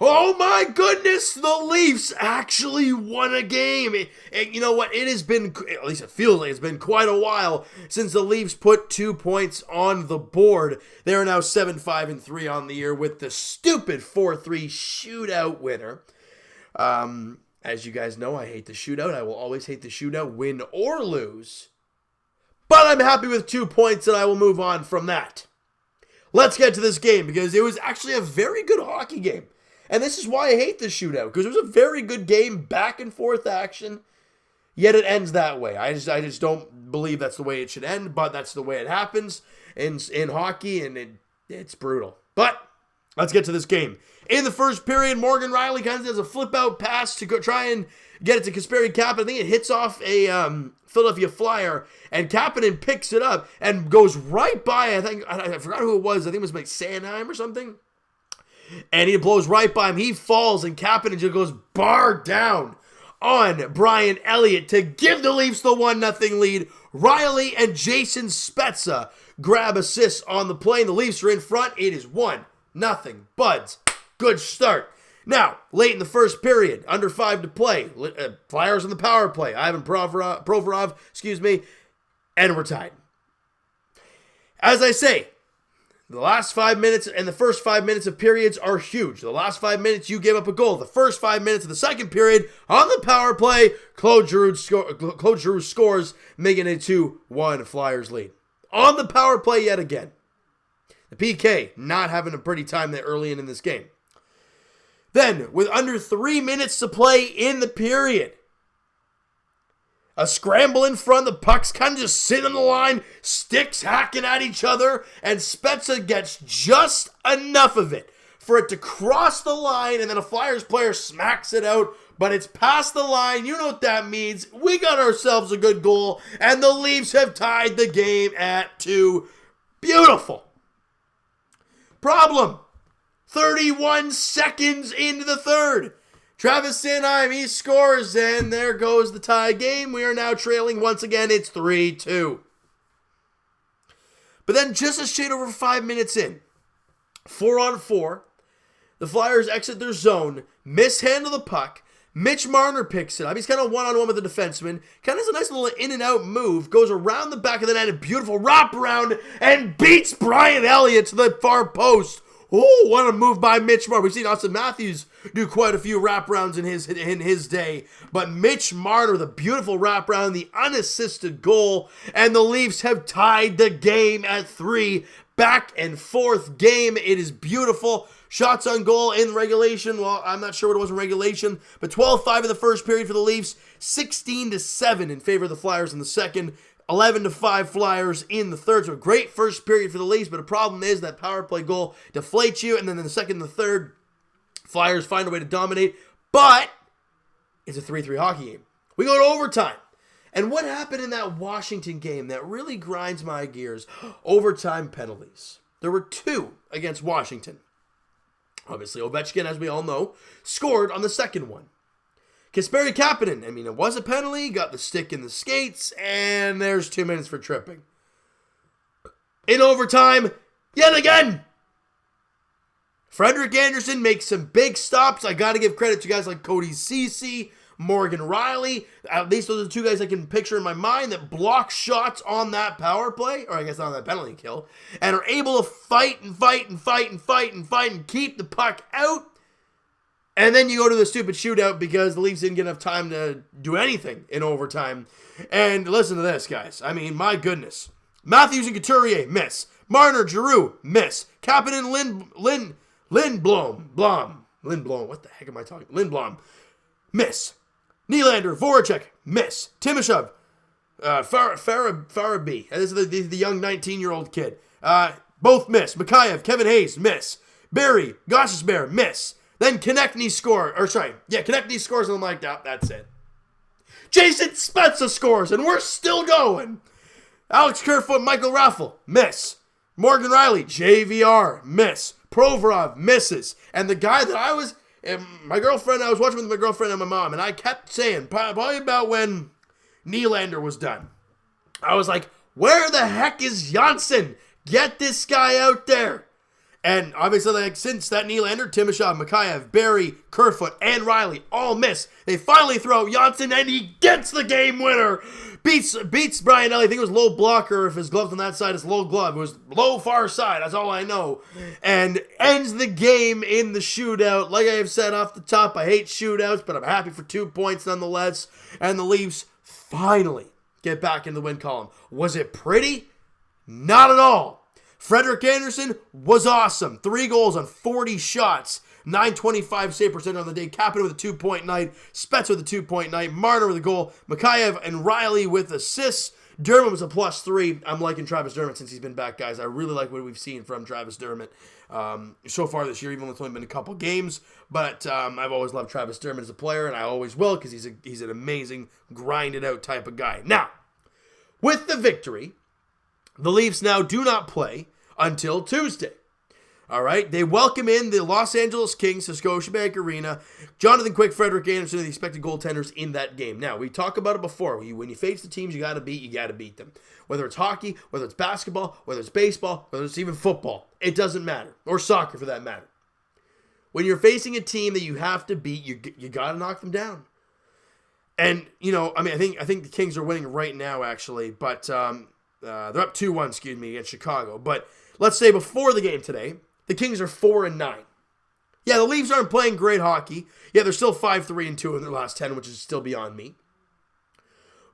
Oh my goodness, the Leafs actually won a game. And you know what? It has been, at least it feels like it's been quite a while since the Leafs put 2 points on the board. They are now 7-5-3 on the year with the stupid 4-3 shootout winner. As you guys know, I hate the shootout. I will always hate the shootout, win or lose. But I'm happy with 2 points and I will move on from that. Let's get to this game because it was actually a very good hockey game. And this is why I hate the shootout, because it was a very good game, back and forth action, yet it ends that way. I just don't believe that's the way it should end, but that's the way it happens in hockey, and it's brutal. But let's get to this game. In the first period, Morgan Rielly kind of does a flip-out pass to go try and get it to Kasperi Kapanen. I think it hits off a Philadelphia Flyer, and Kapanen picks it up and goes right by, I forgot who it was. I think it was like Sanheim or something. And he blows right by him. He falls, and Kapanen just goes bar down on Brian Elliott to give the Leafs the 1-0 lead. Rielly and Jason Spezza grab assists on the play, and the Leafs are in front. It is 1-0. Buds, good start. Now, late in the first period, under 5 to play, Flyers on the power play. Ivan Provorov, and we're tied. As I say, the last 5 minutes and the first 5 minutes of periods are huge. The last 5 minutes, you give up a goal. The first 5 minutes of the second period, on the power play, Claude Giroux scores, making it 2-1 Flyers lead. On the power play yet again. The PK not having a pretty time there early in this game. Then, with under 3 minutes to play in the period, a scramble in front, the puck's kind of just sitting on the line, sticks hacking at each other, and Spezza gets just enough of it for it to cross the line, and then a Flyers player smacks it out, but it's past the line. You know what that means. We got ourselves a good goal, and the Leafs have tied the game at 2. Beautiful. Problem. 31 seconds into the third. Travis Sanheim, he scores, and there goes the tie game. We are now trailing once again. It's 3-2. But then just a shade over 5 minutes in, 4-on-4, the Flyers exit their zone, mishandle the puck. Mitch Marner picks it up. He's kind of one-on-one with the defenseman. Kind of has a nice little in-and-out move. Goes around the back of the net, a beautiful wraparound, and beats Brian Elliott to the far post. Oh, what a move by Mitch Marner. We've seen Austin Matthews do quite a few wraparounds in his day. But Mitch Marner, the beautiful wraparound, the unassisted goal, and the Leafs have tied the game at 3. Back and forth game. It is beautiful. Shots on goal in regulation. Well, I'm not sure what it was in regulation, but 12-5 in the first period for the Leafs, 16-7 in favor of the Flyers in the second. 11-5 Flyers in the third. So a great first period for the Leafs, but the problem is that power play goal deflates you, and then in the second and the third, Flyers find a way to dominate, but it's a 3-3 hockey game. We go to overtime. And what happened in that Washington game that really grinds my gears? Overtime penalties. There were 2 against Washington. Obviously, Ovechkin, as we all know, scored on the second one. Kasperi Kapanen, it was a penalty, got the stick in the skates, and there's 2 minutes for tripping. In overtime, yet again, Frederik Andersen makes some big stops. I got to give credit to guys like Cody Ceci, Morgan Rielly. At least those are the 2 guys I can picture in my mind that block shots on that power play, or I guess on that penalty kill, and are able to fight and keep the puck out. And then you go to the stupid shootout because the Leafs didn't get enough time to do anything in overtime. And listen to this, guys. My goodness. Matthews and Couturier, miss. Marner, Giroux, miss. Kapanen, Lindblom. What the heck am I talking? Lindblom, miss. Nylander, Voracek, miss. Timashov, Farabee. This is the young 19-year-old kid. Both miss. Mikheyev, Kevin Hayes, miss. Barry, Gostisbehere, miss. Then Konechny scores, and I'm like, that's it. Jason Spezza scores, and we're still going. Alex Kerfoot, Michael Raffl, miss. Morgan Rielly, JVR, miss. Provorov, misses. And the guy that I was watching with my girlfriend and my mom, and I kept saying, probably about when Nylander was done, I was like, where the heck is Janssen? Get this guy out there. And obviously, like, since that Nylander, Timashov, Mikheyev, Barry, Kerfoot, and Riley all miss, they finally throw Janssen, and he gets the game winner. Beats Brian Ellie. I think it was low blocker. If his glove's on that side, it's low glove. It was low far side. That's all I know. And ends the game in the shootout. Like I have said off the top, I hate shootouts, but I'm happy for 2 points nonetheless. And the Leafs finally get back in the win column. Was it pretty? Not at all. Frederik Andersen was awesome. 3 goals on 40 shots. 925 save percent on the day. Kapanen with a 2-point night. Spets with a 2-point night. Marner with a goal. Mikheyev and Riley with assists. Dermott was a +3. I'm liking Travis Dermott since he's been back, guys. I really like what we've seen from Travis Dermott so far this year, even though it's only been a couple games. But I've always loved Travis Dermott as a player, and I always will because he's an amazing, grinded-out type of guy. Now, with the victory, the Leafs now do not play until Tuesday. All right, they welcome in the Los Angeles Kings to Scotiabank Arena. Jonathan Quick, Frederik Andersen are the expected goaltenders in that game. Now, we talked about it before. When you face the teams you got to beat them. Whether it's hockey, whether it's basketball, whether it's baseball, whether it's even football. It doesn't matter. Or soccer, for that matter. When you're facing a team that you have to beat, you got to knock them down. And, you know, I mean, I think the Kings are winning right now, actually. But they're up 2-1, against Chicago. But let's say before the game today, the Kings are 4-9. Yeah, the Leafs aren't playing great hockey. Yeah, they're still 5-3-2 in their last 10, which is still beyond me.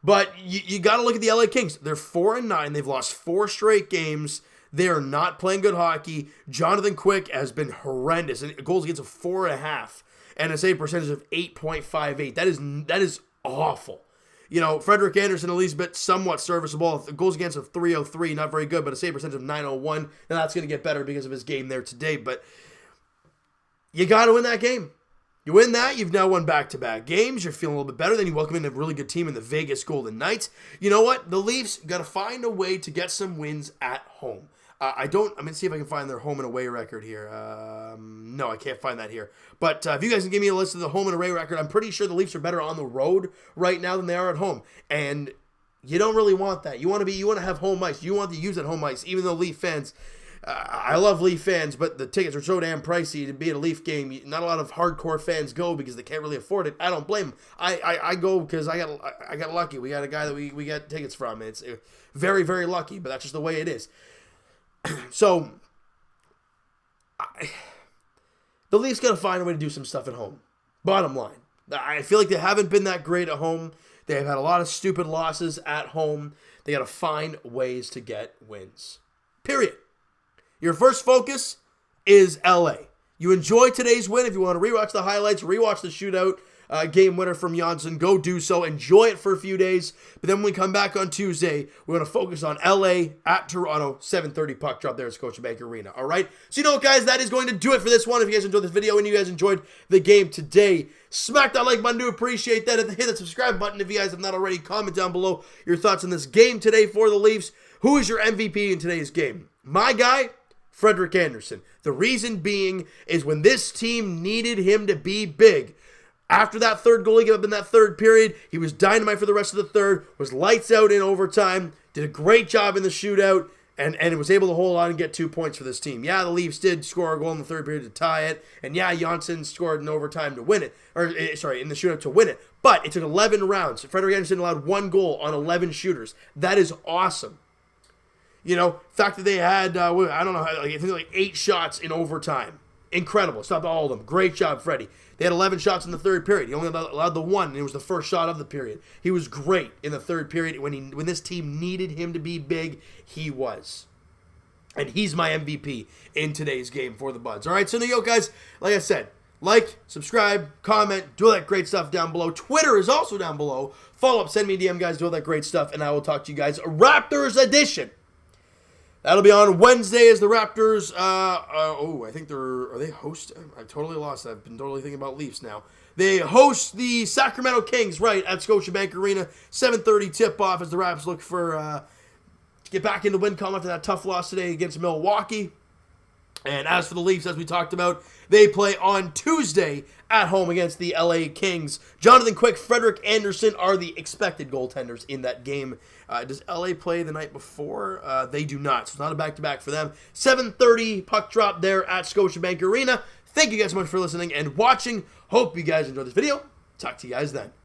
But you got to look at the LA Kings. They're 4-9. They've lost 4 straight games. They are not playing good hockey. Jonathan Quick has been horrendous. Goals against a 4.5 and a save percentage of 8.58. That is awful. You know, Frederik Andersen at least a bit somewhat serviceable. Goals against of 303, not very good, but a save percentage of 901. Now that's going to get better because of his game there today. But you got to win that game. You win that, you've now won back-to-back games. You're feeling a little bit better. Then you welcome in a really good team in the Vegas Golden Knights. You know what? The Leafs got to find a way to get some wins at home. I'm going to see if I can find their home and away record here. No, I can't find that here. But if you guys can give me a list of the home and away record, I'm pretty sure the Leafs are better on the road right now than they are at home. And you don't really want that. You want to have home ice. You want to use that home ice, even though Leaf fans, I love Leaf fans, but the tickets are so damn pricey to be at a Leaf game. Not a lot of hardcore fans go because they can't really afford it. I don't blame them. I go because I got lucky. We got a guy that we got tickets from. It's very, very lucky, but that's just the way it is. So, the Leafs got to find a way to do some stuff at home. Bottom line. I feel like they haven't been that great at home. They've had a lot of stupid losses at home. They got to find ways to get wins. Period. Your first focus is LA. You enjoy today's win. If you want to rewatch the highlights, rewatch the shootout game winner from Janssen, go do so. Enjoy it for a few days. But then when we come back on Tuesday, we're going to focus on LA at Toronto, 7:30 puck drop there at Scotiabank Arena. All right? So you know what, guys? That is going to do it for this one. If you guys enjoyed this video and you guys enjoyed the game today, smack that like button. Do appreciate that. Hit that subscribe button if you guys have not already. Comment down below your thoughts on this game today for the Leafs. Who is your MVP in today's game? My guy, Frederik Andersen. The reason being is when this team needed him to be big. After that third goal he gave up in that third period, he was dynamite for the rest of the third, was lights out in overtime, did a great job in the shootout, and was able to hold on and get 2 points for this team. Yeah, the Leafs did score a goal in the third period to tie it, and yeah, Janssen scored in overtime to win it, in the shootout to win it, but it took 11 rounds. Frederik Andersen allowed 1 goal on 11 shooters. That is awesome. You know, the fact that they had, I don't know, I think like 8 shots in overtime. Incredible. Stopped all of them. Great job, Freddie. They had 11 shots in the third period. He only allowed the 1, and it was the first shot of the period. He was great in the third period. When this team needed him to be big, he was. And he's my MVP in today's game for the Buds. All right, so there you go, guys. Like I said, like, subscribe, comment, do all that great stuff down below. Twitter is also down below. Follow up, send me a DM, guys, do all that great stuff, and I will talk to you guys Raptors edition. That'll be on Wednesday as the Raptors, I think are they host? I've totally lost that. I've been totally thinking about Leafs now. They host the Sacramento Kings, right, at Scotiabank Arena. 7:30 tip-off as the Raps look for to get back into win column after that tough loss today against Milwaukee. And as for the Leafs, as we talked about, they play on Tuesday at home against the LA Kings. Jonathan Quick, Frederik Andersen are the expected goaltenders in that game. Does LA play the night before? They do not, so it's not a back-to-back for them. 7:30 puck drop there at Scotiabank Arena. Thank you guys so much for listening and watching. Hope you guys enjoyed this video. Talk to you guys then.